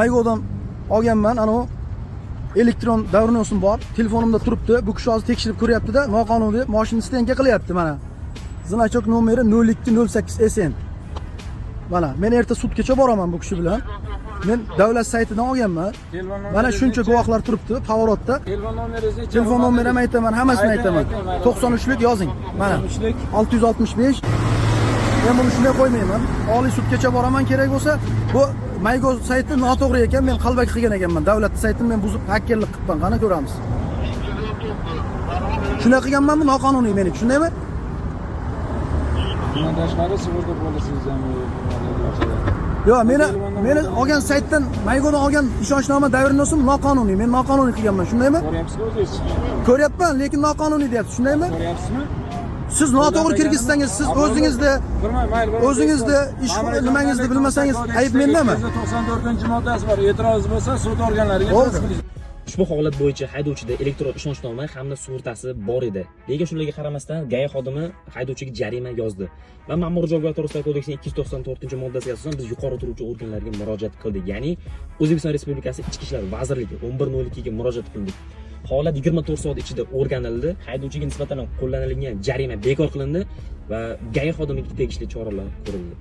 Maygo'dan olganman, ana elektron davrinusim bor. Telefonimda turibdi. Bu kishi hozir tekshirib ko'ryapti-da, noqonuniy mashina stenka qilyapti mana. Значок nomeri 0208 SN. Mana, men erta sudgacha boraman bu kishi bilan. Men davlat saytidan olganman. Mana shuncha guvohlar turibdi favorotda. Telefon nomeringizni, Telefon nomerimni aytaman, hammasini aytaman. 93lik yozing. Mana 665. Men buni shunday qo'ymayman. Oliy sudgacha boraman, kerak bo'lsa, bu Maygo sayti noto'g'ri ekan, men qalbak qilgan ekanman. Davlat saytini men buzib hakkerlik qilibman. Qani ko'ramiz. Shunday qilganmanmi, noqonuniy meniki, shundaymi? Bundan tashqari sug'urta polisiyasi ham Yo'q, meni olgan saytdan, Maygodan olgan ishonchnoma davrinusim noqonuniy. Men noqonuniy qilganman, shundaymi? ko'ryapsizmi o'zingiz? Ko'ryapman, lekin noqonuniy deyapsiz, shundaymi? Ko'ryapsizmi? Siz noto'g'ri kirgizsangiz, siz o'zingizda ish nimangizni bilmasangiz ayb mendami? 94-moddasi bor. E'tiroz bo'lsa sud organlariga tasdiqlaysiz. Ushbu holat bo'yicha haydovchida elektron ishonchnoma hamda sug'urtasi bor edi. Lekin shunlarga qaramasdan GAI xodimi haydovchiga jarima yozdi. Va Ma'muriy javobgar to'g'risidagi kodeksning 294-moddasiga asosan biz yuqori turuvchi organlarga murojaat qildik. Ya'ni O'zbekiston Respublikasi Ichki ishlar vazirligi 1102 ga murojaat qildik. Holat 24 soat ichida o'rganildi. Haydovchiga nisbatan qo'llanilgan jarima bekor qilindi va GAI xodimiga tegishli choralar ko'rildi.